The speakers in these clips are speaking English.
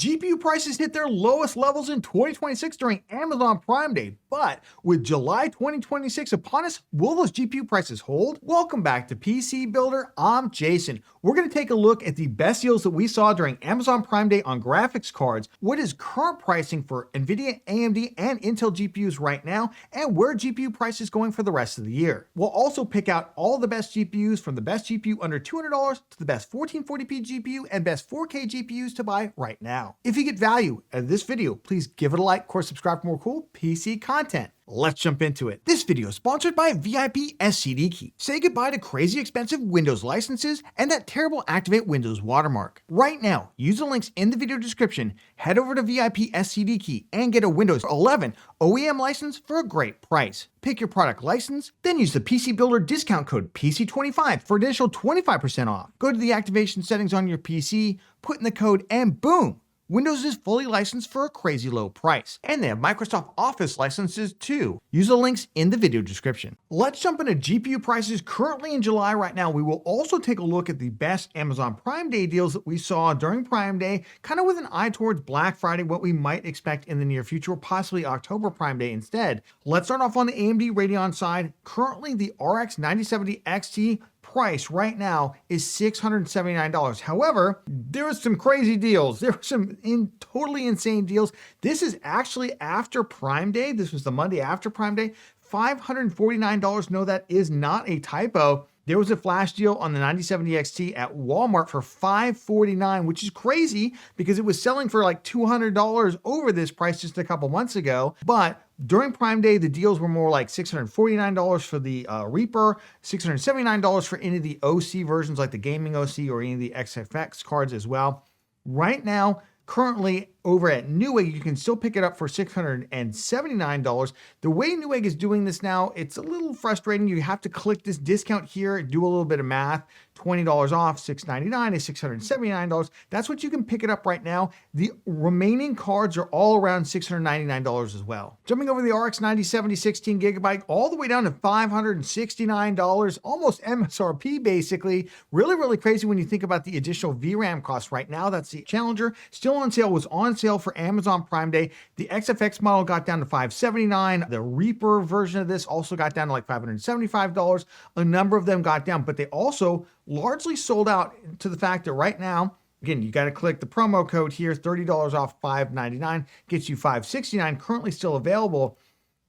GPU prices hit their lowest levels in 2026 during Amazon Prime Day, but with July 2026 upon us, will those GPU prices hold? Welcome back to PC Builder. I'm Jason. We're going to take a look at the best deals that we saw during Amazon Prime Day on graphics cards, what is current pricing for NVIDIA, AMD, and Intel GPUs right now, and where GPU price is going for the rest of the year. We'll also pick out all the best GPUs from the best GPU under $200 to the best 1440p GPU and best 4K GPUs to buy right now. If you get value out of this video, please give it a like, of course, subscribe for more cool PC content. Let's jump into it. This video is sponsored by VIP SCD Key. Say goodbye to crazy expensive Windows licenses and that terrible Activate Windows watermark. Right now, use the links in the video description, head over to VIP SCD Key and get a Windows 11 OEM license for a great price. Pick your product license, then use the PC Builder discount code PC25 for additional 25% off. Go to the activation settings on your PC, put in the code, and boom! Windows is fully licensed for a crazy low price. And they have Microsoft Office licenses too. Use the links in the video description. Let's jump into GPU prices currently in July right now. We will also take a look at the best Amazon Prime Day deals that we saw during Prime Day, kind of with an eye towards Black Friday, what we might expect in the near future, or possibly October Prime Day instead. Let's start off on the AMD Radeon side. Currently, the RX 9070 XT price right now is $679. However, there was some crazy deals. There were some totally insane deals. This is actually after Prime Day. This was the Monday after Prime Day. $549. No, that is not a typo. There was a flash deal on the 9070 XT at Walmart for $549, which is crazy because it was selling for like $200 over this price just a couple months ago. But during Prime Day, the deals were more like $649 for the Reaper, $679 for any of the OC versions like the gaming OC or any of the XFX cards as well. Right now, currently over at Newegg, you can still pick it up for $679. The way Newegg is doing this now, it's a little frustrating. You have to click this discount here, do a little bit of math. $20 off, $699 is $679. That's what you can pick it up right now. The remaining cards are all around $699 as well. Jumping over the RX 9070 16GB all the way down to $569, almost MSRP basically. Really, really crazy when you think about the additional VRAM costs right now. That's the Challenger. Still on sale, was on sale for Amazon Prime Day. The XFX model got down to $579. The Reaper version of this also got down to like $575. A number of them got down, but they also largely sold out to the fact that right now, again, you got to click the promo code here, $30 off $599, gets you $569, currently still available.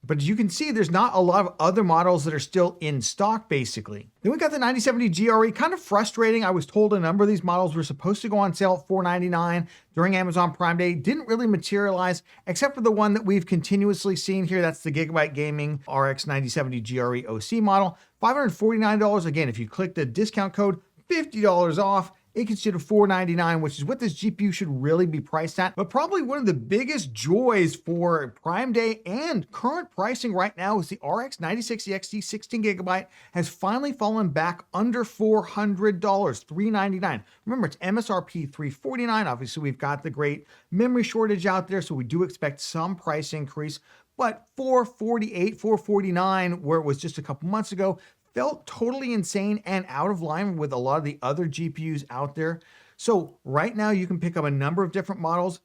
But as you can see, there's not a lot of other models that are still in stock, basically. Then we got the 9070 GRE, kind of frustrating. I was told a number of these models were supposed to go on sale at $499 during Amazon Prime Day. Didn't really materialize, except for the one that we've continuously seen here. That's the Gigabyte Gaming RX 9070 GRE OC model. $549. Again, if you click the discount code, $50 off. It gets you to $499, which is what this GPU should really be priced at. But probably one of the biggest joys for Prime Day and current pricing right now is the RX 9060 XT 16GB has finally fallen back under $400, $399. Remember, it's MSRP $349. Obviously, we've got the great memory shortage out there, so we do expect some price increase. But $448, $449, where it was just a couple months ago, felt totally insane and out of line with a lot of the other GPUs out there. So right now you can pick up a number of different models.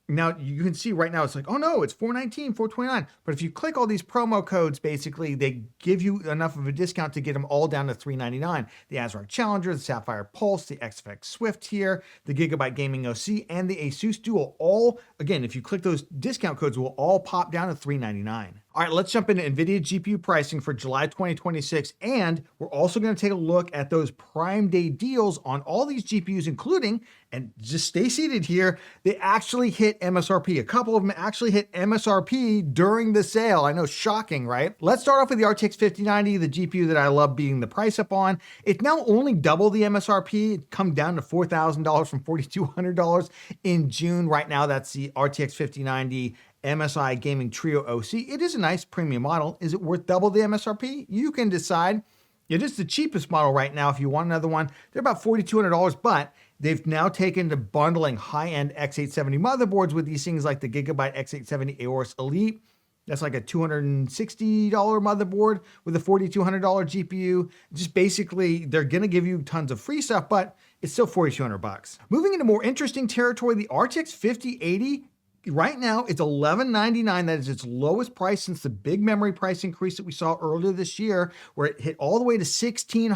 Now you can see right now it's like, oh no, it's $419, $429. But if you click all these promo codes, basically they give you enough of a discount to get them all down to $399. The ASRock Challenger, the Sapphire Pulse, the XFX Swift here, the Gigabyte Gaming OC, and the Asus Dual, all, again, if you click those discount codes, will all pop down to $399. All right, let's jump into NVIDIA GPU pricing for July 2026. And we're also going to take a look at those Prime Day deals on all these GPUs, including, and just stay seated here, they actually hit MSRP. A couple of them actually hit MSRP during the sale. I know, shocking, right? Let's start off with the RTX 5090, the GPU that I love beating the price up on. It's now only double the MSRP. It come down to $4,000 from $4,200 in June. Right now, that's the RTX 5090 MSI Gaming Trio OC. It is a nice premium model. Is it worth double the MSRP? You can decide. It is the cheapest model right now. If you want another one, they're about $4,200, but they've now taken to bundling high-end x870 motherboards with these things like the Gigabyte x870 Aorus Elite. That's like a $260 motherboard with a $4,200 GPU. Just basically, they're going to give you tons of free stuff, but it's still $4,200. Moving into more interesting territory, the RTX 5080 right now it's $1,199. That is its lowest price since the big memory price increase that we saw earlier this year, where it hit all the way to $1,600.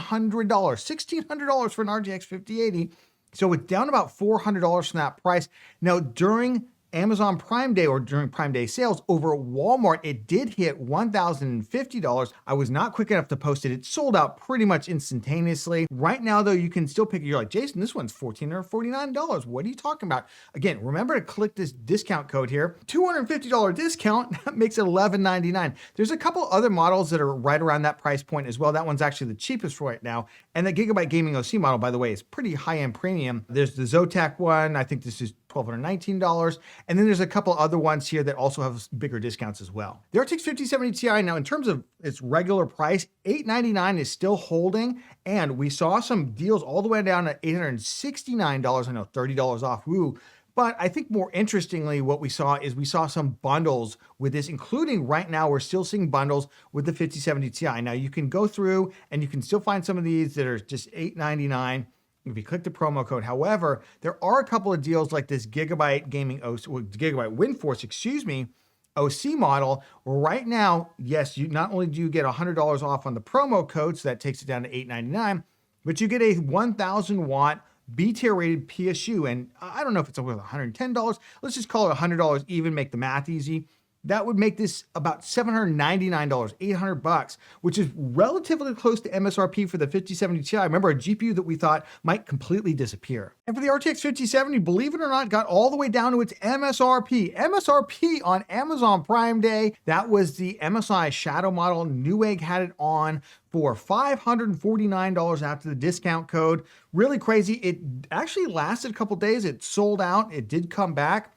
$1,600 for an RTX 5080. So it's down about $400 from that price. Now, during Amazon Prime Day or during Prime Day sales over at Walmart, it did hit $1,050. I was not quick enough to post it. It sold out pretty much instantaneously. Right now, though, you can still pick it. You're like, Jason, this one's $1,449. What are you talking about? Again, remember to click this discount code here. $250 discount, that makes it $1,199. There's a couple other models that are right around that price point as well. That one's actually the cheapest right now. And the Gigabyte Gaming OC model, by the way, is pretty high-end premium. There's the Zotac one. I think this is $1,219. And then there's a couple other ones here that also have bigger discounts as well. The RTX 5070 Ti, now in terms of its regular price, $899 is still holding. And we saw some deals all the way down to $869. I know, $30 off, woo. But I think more interestingly, what we saw is we saw some bundles with this, including right now, we're still seeing bundles with the 5070 Ti. Now you can go through and you can still find some of these that are just $899. If you click the promo code. However, there are a couple of deals like this Gigabyte Gaming Gigabyte WindForce, OC model. Right now, yes, you not only do you get $100 off on the promo code, so that takes it down to $899, but you get a 1,000 watt B-tier rated PSU. And I don't know if it's worth $110. Let's just call it $100 even, make the math easy. That would make this about $799, $800, which is relatively close to MSRP for the 5070 Ti. Remember, a GPU that we thought might completely disappear. And for the RTX 5070, believe it or not, got all the way down to its MSRP. MSRP on Amazon Prime Day. That was the MSI Shadow model. Newegg had it on for $549 after the discount code. Really crazy. It actually lasted a couple days. It sold out. It did come back.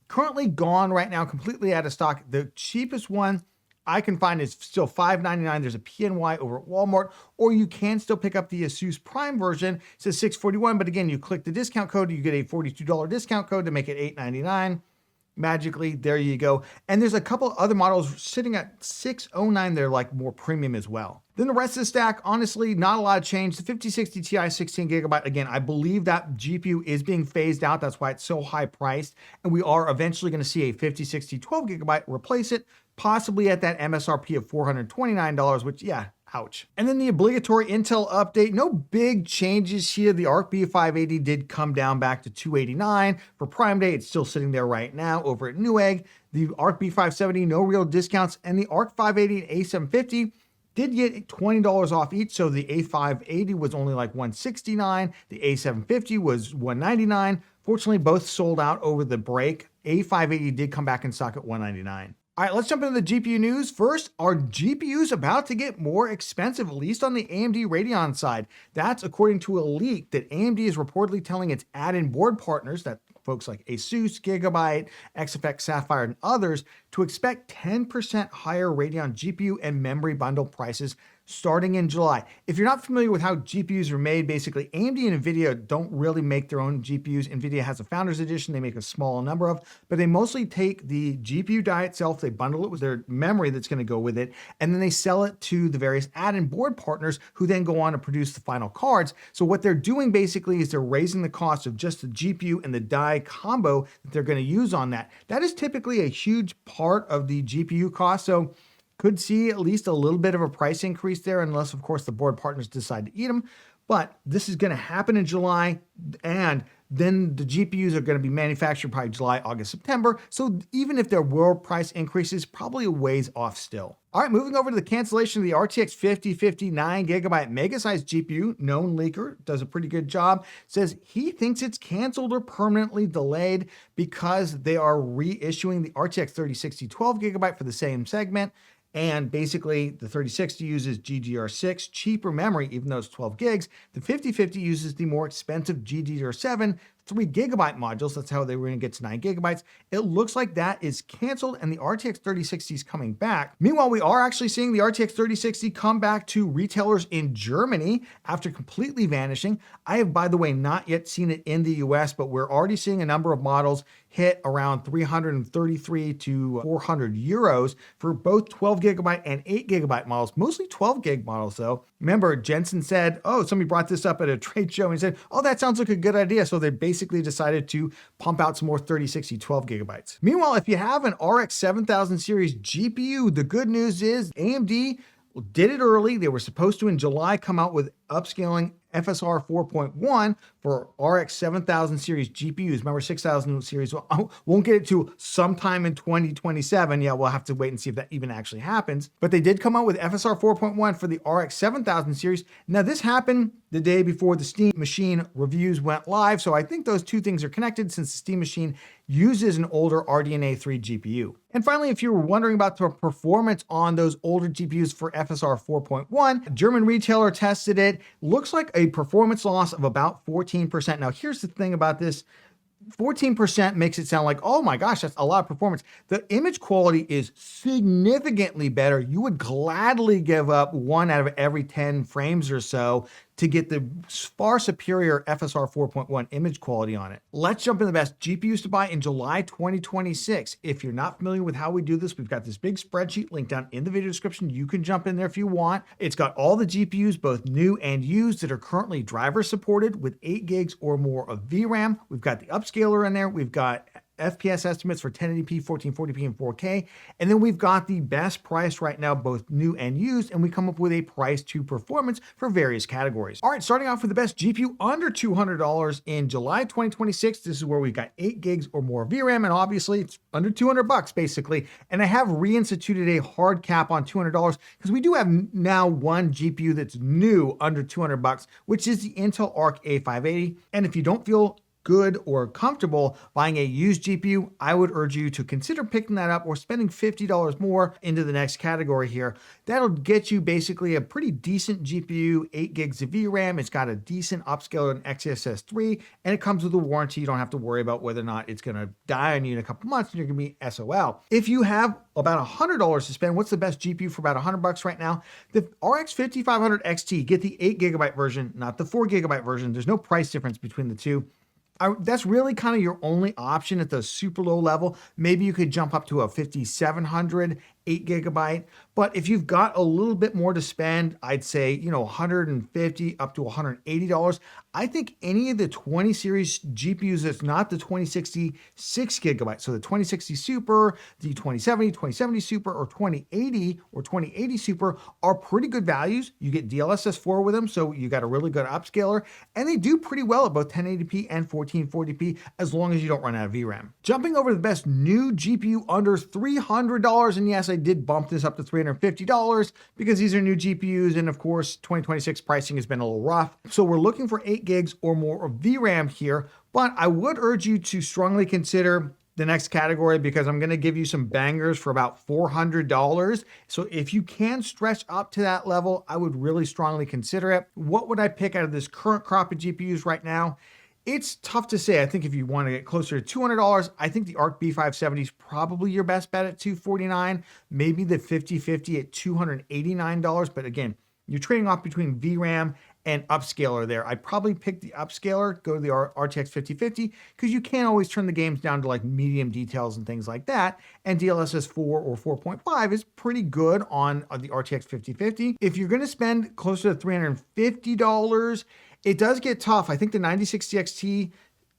Currently gone right now, completely out of stock. The cheapest one I can find is still $599. There's a PNY over at Walmart, or you can still pick up the Asus Prime version. It says $641, but again, you click the discount code, you get a $42 discount code to make it $899. Magically, there you go. And there's a couple other models sitting at $609. They're like more premium as well. Then the rest of the stack, honestly, not a lot of change. The 5060 Ti 16 gigabyte, again, I believe that GPU is being phased out. That's why it's so high priced. And we are eventually going to see a 5060 12 gigabyte replace it, possibly at that MSRP of $429, which, yeah, ouch. And then the obligatory Intel update, no big changes here. The Arc B580 did come down back to $289. For Prime Day, it's still sitting there right now over at Newegg. The Arc B570, no real discounts. And the Arc 580 and A750 did get $20 off each. So the A580 was only like $169. The A750 was $199. Fortunately, both sold out over the break. A580 did come back in stock at $199. All right, let's jump into the GPU news. First, are GPUs about to get more expensive, at least on the AMD Radeon side? That's according to a leak that AMD is reportedly telling its add-in board partners, that folks like Asus, Gigabyte, XFX Sapphire, and others, to expect 10% higher Radeon GPU and memory bundle prices starting in July. If you're not familiar with how GPUs are made, basically AMD and NVIDIA don't really make their own GPUs. NVIDIA has a Founders Edition they make a small number of, but they mostly take the GPU die itself, they bundle it with their memory that's going to go with it, and then they sell it to the various add-in board partners who then go on to produce the final cards. So what they're doing basically is they're raising the cost of just the GPU and the die combo that they're going to use on that. That is typically a huge part of the GPU cost. So could see at least a little bit of a price increase there, unless, of course, the board partners decide to eat them. But this is going to happen in July, and then the GPUs are going to be manufactured probably July, August, September. So even if there were price increases, probably a ways off still. All right, moving over to the cancellation of the RTX 5050 9GB mega-sized GPU. Known leaker does a pretty good job. Says he thinks it's canceled or permanently delayed because they are reissuing the RTX 3060 12GB for the same segment. And basically, the 3060 uses GDDR6, cheaper memory, even though it's 12 gigs. The 5050 uses the more expensive GDDR7, 3GB modules. That's how they were going to get to 9GB. It looks like that is canceled, and the RTX 3060 is coming back. Meanwhile, we are actually seeing the RTX 3060 come back to retailers in Germany after completely vanishing. I have, by the way, not yet seen it in the US, but we're already seeing a number of models hit around 333 to 400 euros for both 12GB and 8GB models, mostly 12 gig models though. Remember, Jensen said, oh, somebody brought this up at a trade show and said, oh, that sounds like a good idea. So they basically decided to pump out some more 3060 12 gigabytes. Meanwhile, if you have an RX 7000 series GPU, the good news is AMD did it early. They were supposed to in July come out with upscaling FSR 4.1 for RX 7000 series GPUs. Remember, 6000 series won't get it to sometime in 2027. Yeah, we'll have to wait and see if that even actually happens. But they did come out with FSR 4.1 for the RX 7000 series. Now, this happened the day before the Steam Machine reviews went live. So I think those two things are connected since the Steam Machine uses an older RDNA 3 GPU. And finally, if you were wondering about the performance on those older GPUs for FSR 4.1, a German retailer tested it. Looks like a performance loss of about 14%. Now, here's the thing about this. 14% makes it sound like, oh my gosh, that's a lot of performance. The image quality is significantly better. You would gladly give up 1 out of every 10 frames or so to get the far superior FSR 4.1 image quality on it. Let's jump into the best GPUs to buy in July 2026. If you're not familiar with how we do this, we've got this big spreadsheet linked down in the video description. You can jump in there if you want. It's got all the GPUs, both new and used, that are currently driver supported with 8 gigs or more of VRAM. We've got the upscaler in there. We've got FPS estimates for 1080p, 1440p, and 4K. And then we've got the best price right now, both new and used, and we come up with a price to performance for various categories. All right, starting off with the best GPU under $200 in July 2026. This is where we've got 8 gigs or more VRAM, and obviously it's under $200 basically. And I have reinstituted a hard cap on $200 because we do have now one GPU that's new under $200, which is the Intel Arc A580. And if you don't feel good or comfortable buying a used GPU, I would urge you to consider picking that up or spending $50 more into the next category here. That'll get you basically a pretty decent GPU, 8 gigs of VRAM. It's got a decent upscaler in XeSS 3, and it comes with a warranty. You don't have to worry about whether or not it's going to die on you in a couple months and you're going to be SOL. If you have about $100 to spend, what's the best GPU for about $100 right now? The RX 5500 XT, get the 8 gigabyte version, not the 4 gigabyte version. There's no price difference between the two. That's really kind of your only option at the super low level. Maybe you could jump up to a 5700 8 gigabyte. But if you've got a little bit more to spend, I'd say, $150 up to $180. I think any of the 20 series GPUs that's not the 2060 6 gigabytes, so the 2060 Super, the 2070 Super, or 2080 Super are pretty good values. You get DLSS 4 with them, so you got a really good upscaler, and they do pretty well at both 1080p and 1440p as long as you don't run out of VRAM. Jumping over to the best new GPU under $300, and yes, I did bump this up to $350 because these are new GPUs, and of course 2026 pricing has been a little rough. So we're looking for 8 gigs or more of VRAM here, but I would urge you to strongly consider the next category because I'm going to give you some bangers for about $400. So if you can stretch up to that level, I would really strongly consider it. What would I pick out of this current crop of GPUs right now? It's tough to say. I think if you want to get closer to $200, I think the Arc B570 is probably your best bet at $249, maybe the 5050 at $289. But again, you're trading off between VRAM and upscaler there. I'd probably pick the upscaler, go to the RTX 5050, because you can't always turn the games down to like medium details and things like that. And DLSS 4 or 4.5 is pretty good on the RTX 5050. If you're going to spend closer to $350, it does get tough. I think the 9060 XT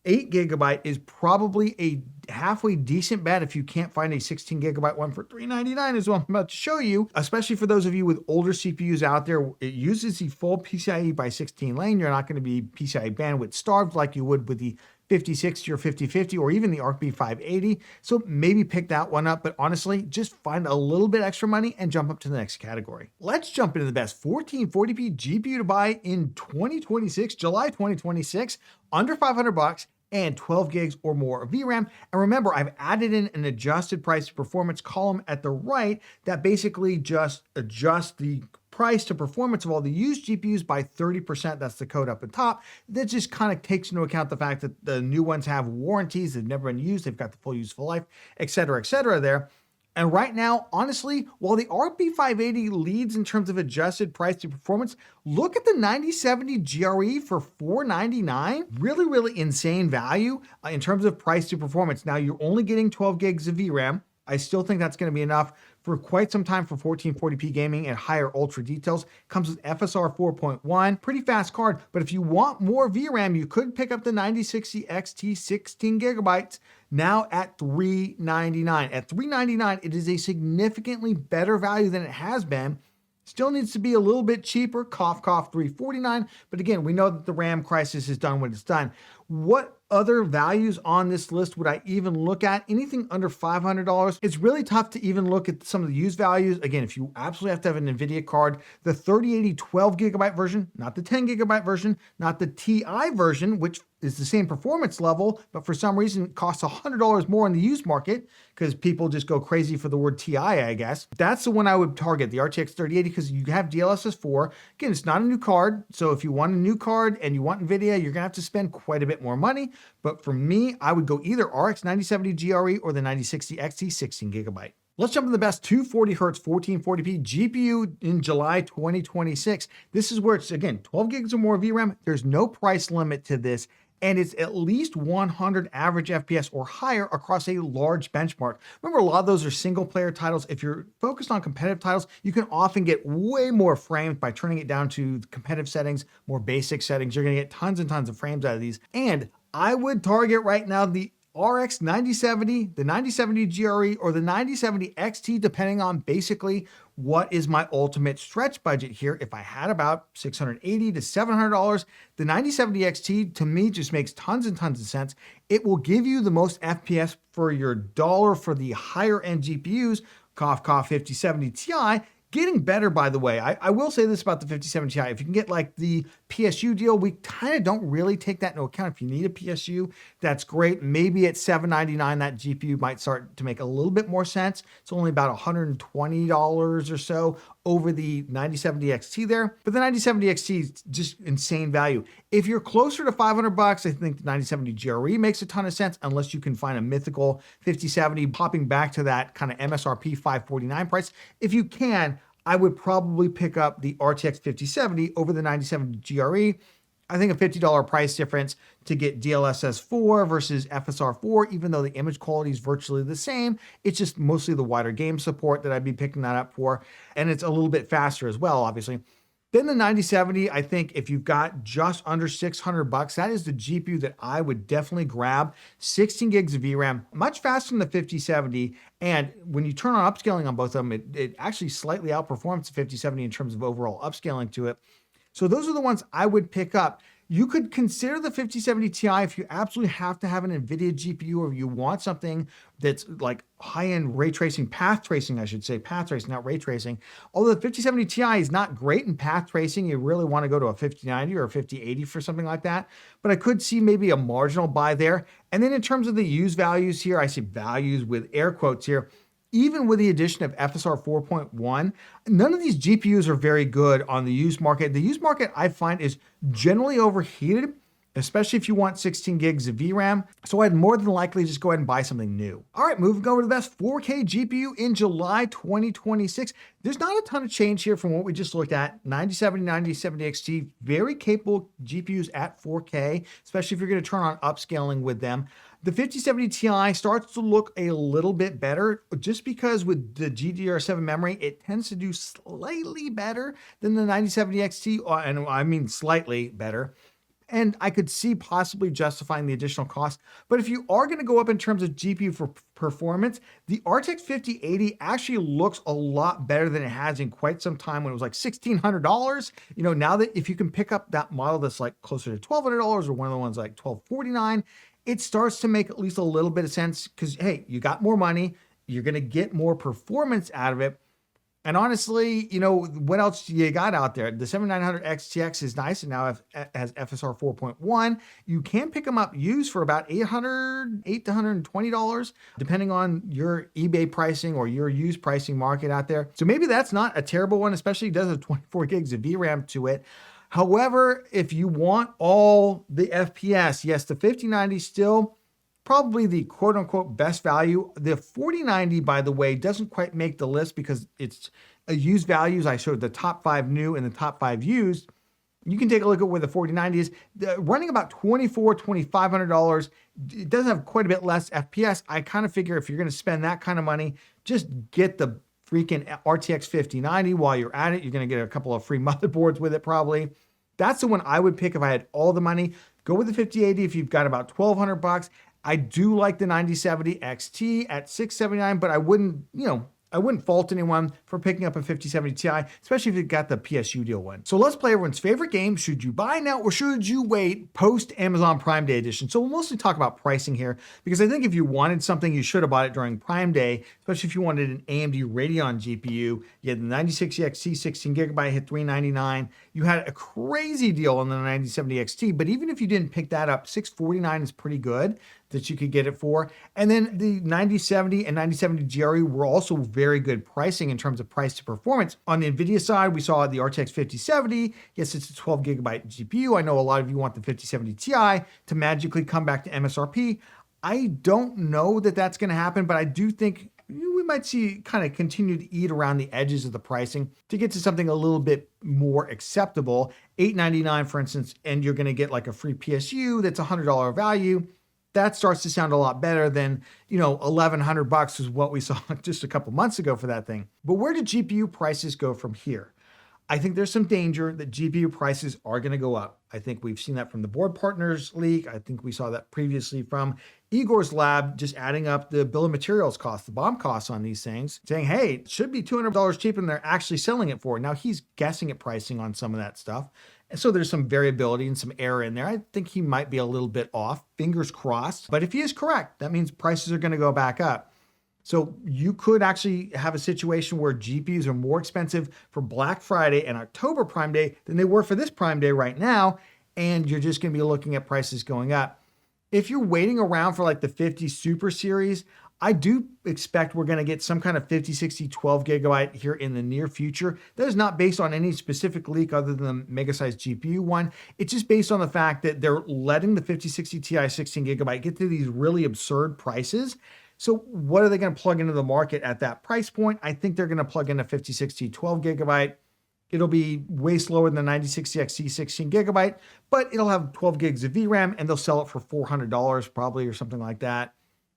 8 gigabyte is probably a halfway decent bet if you can't find a 16 gigabyte one for $399 is what I'm about to show you, especially for those of you with older CPUs out there. It uses the full PCIe by 16 lane. You're not going to be PCIe bandwidth starved like you would with the 5060 or 5050 or even the Arc B580. So maybe pick that one up, but honestly, just find a little bit extra money and jump up to the next category. Let's jump into the best 1440p GPU to buy in 2026, July 2026, under $500 and 12 gigs or more of VRAM. And remember, I've added in an adjusted price to performance column at the right that basically just adjusts the price to performance of all the used GPUs by 30%. That's the code up at top. That just kind of takes into account the fact that the new ones have warranties, they've never been used, they've got the full useful life, et cetera there. And right now, honestly, while the Arc B580 leads in terms of adjusted price to performance, look at the 9070 GRE for $499. Really insane value in terms of price to performance. Now, you're only getting 12 gigs of VRAM. I still think that's going to be enough for quite some time for 1440p gaming and higher ultra details. Comes with FSR 4.1, pretty fast card, but if you want more VRAM, you could pick up the 9060 XT 16 gigabytes, now at $399. At $399, it is a significantly better value than it has been. Still needs to be a little bit cheaper, cough, cough, $349. But again, we know that the RAM crisis has done what it's done. What other values on this list would I even look at? Anything under $500? It's really tough to even look at some of the used values. Again, if you absolutely have to have an NVIDIA card, the 3080 12 gigabyte version, not the 10 gigabyte version, not the TI version, which is the same performance level, but for some reason costs $100 more in the used market because people just go crazy for the word TI, I guess. That's the one I would target, the RTX 3080, because you have DLSS 4. Again, it's not a new card. So if you want a new card and you want NVIDIA, you're gonna have to spend quite a bit more money. But for me, I would go either RX 9070 GRE or the 9060 XT 16 gigabyte. Let's jump to the best 240 Hz 1440p GPU in July 2026. This is where it's, again, 12 gigs or more VRAM. There's no price limit to this, and it's at least 100 average FPS or higher across a large benchmark. Remember, a lot of those are single player titles. If you're focused on competitive titles, you can often get way more frames by turning it down to competitive settings, more basic settings. You're gonna get tons and tons of frames out of these. And I would target right now the RX 9070, the 9070 GRE, or the 9070 XT, depending on basically what is my ultimate stretch budget here. If I had about $680 to $700, the 9070 XT to me just makes tons and tons of sense. It will give you the most FPS for your dollar for the higher end GPUs, cough, cough, 5070 Ti. Getting better, by the way. I will say this about the 5070 Ti. If you can get like the PSU deal, we kind of don't really take that into account. If you need a PSU, that's great. Maybe at $799, that GPU might start to make a little bit more sense. It's only about $120 or so over the 9070 XT there. But the 9070 XT is just insane value. If you're closer to $500, I think the 9070 GRE makes a ton of sense, unless you can find a mythical 5070 popping back to that kind of MSRP 549 price. If you can, I would probably pick up the RTX 5070 over the 9070 GRE. I think a $50 price difference to get DLSS 4 versus FSR 4, even though the image quality is virtually the same. It's just mostly the wider game support that I'd be picking that up for. And it's a little bit faster as well, obviously. Then the 9070, I think if you've got just under $600, that is the GPU that I would definitely grab. 16 gigs of VRAM, much faster than the 5070. And when you turn on upscaling on both of them, it actually slightly outperforms the 5070 in terms of overall upscaling to it. So those are the ones I would pick up. You could consider the 5070 Ti if you absolutely have to have an NVIDIA GPU, or you want something that's like high-end ray tracing, path tracing, I should say, path tracing, not ray tracing. Although the 5070 Ti is not great in path tracing, you really want to go to a 5090 or a 5080 for something like that. But I could see maybe a marginal buy there. And then in terms of the used values here, I see values with air quotes here. Even with the addition of FSR 4.1, none of these GPUs are very good on the used market. The used market, I find, is generally overheated, especially if you want 16 gigs of VRAM. So I'd more than likely just go ahead and buy something new. All right, moving over to the best 4K GPU in July 2026. There's not a ton of change here from what we just looked at. 9070, 9070 XT, very capable GPUs at 4K, especially if you're going to turn on upscaling with them. The 5070 Ti starts to look a little bit better just because with the GDDR7 memory, it tends to do slightly better than the 9070 XT, and I mean slightly better. And I could see possibly justifying the additional cost. But if you are going to go up in terms of GPU for performance, the RTX 5080 actually looks a lot better than it has in quite some time when it was like $1,600. You know, now that if you can pick up that model that's like closer to $1,200 or one of the ones like $1,249, it starts to make at least a little bit of sense because, hey, you got more money, you're going to get more performance out of it. And honestly, you know, what else you got out there? The 7900 XTX is nice and now has FSR 4.1. You can pick them up used for about $800 to $120, depending on your eBay pricing or your used pricing market out there. So maybe that's not a terrible one, especially it does have 24 gigs of VRAM to it. However, if you want all the FPS, yes, the 5090 still probably the quote unquote best value. The 4090, by the way, doesn't quite make the list because it's a used values. I showed the top 5 new and the top 5 used. You can take a look at where the 4090 is. Running about $2,500. It does have quite a bit less FPS. I kind of figure if you're going to spend that kind of money, just get the freaking RTX 5090 while you're at it. You're going to get a couple of free motherboards with it probably. That's the one I would pick if I had all the money. Go with the 5080 if you've got about $1,200. I do like the 9070 XT at $679, but I wouldn't, I wouldn't fault anyone for picking up a 5070 Ti, especially if you got the PSU deal one. So let's play everyone's favorite game. Should you buy now or should you wait post Amazon Prime Day edition? So we'll mostly talk about pricing here because I think if you wanted something, you should have bought it during Prime Day, especially if you wanted an AMD Radeon GPU. You had the 9060 XT 16 gigabyte hit $399. You had a crazy deal on the 9070 XT, but even if you didn't pick that up, $649 is pretty good that you could get it for. And then the 9070 and 9070 GRE were also very good pricing in terms of price to performance. On the NVIDIA side, we saw the RTX 5070. Yes, it's a 12 gigabyte GPU. I know a lot of you want the 5070 Ti to magically come back to MSRP. I don't know that that's going to happen, but I do think we might see kind of continue to eat around the edges of the pricing to get to something a little bit more acceptable. $899, for instance, and you're going to get like a free PSU that's $100 value. That starts to sound a lot better than, $1,100 is what we saw just a couple months ago for that thing. But where do GPU prices go from here? I think there's some danger that GPU prices are going to go up. I think we've seen that from the Board Partners leak. I think we saw that previously from Igor's lab, just adding up the bill of materials costs, the BOM costs on these things, saying, hey, it should be $200 cheaper than they're actually selling it for. Now he's guessing at pricing on some of that stuff. And so there's some variability and some error in there. I think he might be a little bit off, fingers crossed. But if he is correct, that means prices are going to go back up. So you could actually have a situation where GPUs are more expensive for Black Friday and October Prime Day than they were for this Prime Day right now. And you're just going to be looking at prices going up. If you're waiting around for like the 50 Super Series, I do expect we're going to get some kind of 5060 12 gigabyte here in the near future. That is not based on any specific leak other than the mega sized GPU one. It's just based on the fact that they're letting the 5060 Ti 16 gigabyte get to these really absurd prices. So what are they going to plug into the market at that price point? I think they're going to plug in a 5060 12 gigabyte. It'll be way slower than the 9060 XT 16 gigabyte, but it'll have 12 gigs of VRAM and they'll sell it for $400 probably or something like that.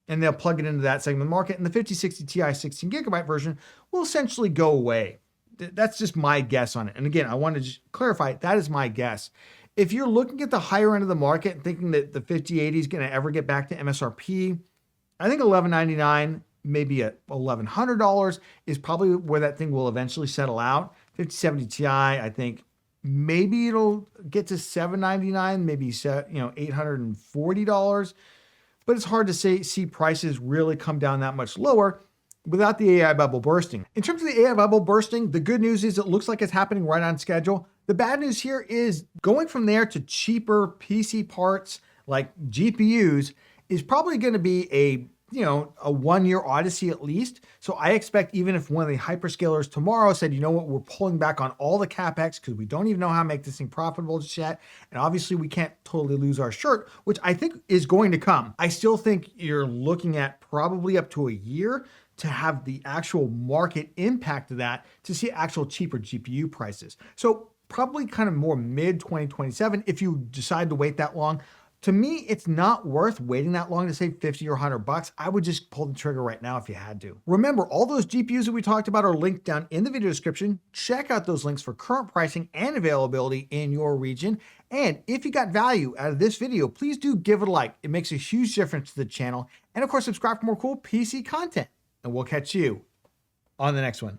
And they'll plug it into that segment of the market. And the 5060 Ti 16 gigabyte version will essentially go away. That's just my guess on it. And again, I want to just clarify, that is my guess. If you're looking at the higher end of the market and thinking that the 5080 is going to ever get back to MSRP, I think $1,199, maybe at $1,100 is probably where that thing will eventually settle out. 5070 Ti, I think maybe it'll get to $799, maybe $840. But it's hard to see prices really come down that much lower without the AI bubble bursting. In terms of the AI bubble bursting, the good news is it looks like it's happening right on schedule. The bad news here is going from there to cheaper PC parts like GPUs is probably going to be a 1-year odyssey at least. So I expect even if one of the hyperscalers tomorrow said, you know what, we're pulling back on all the CapEx because we don't even know how to make this thing profitable just yet. And obviously we can't totally lose our shirt, which I think is going to come. I still think you're looking at probably up to a year to have the actual market impact of that to see actual cheaper GPU prices. So probably kind of more mid 2027 if you decide to wait that long. To me, it's not worth waiting that long to save 50 or $100. I would just pull the trigger right now if you had to. Remember, all those GPUs that we talked about are linked down in the video description. Check out those links for current pricing and availability in your region. And if you got value out of this video, please do give it a like. It makes a huge difference to the channel. And of course, subscribe for more cool PC content. And we'll catch you on the next one.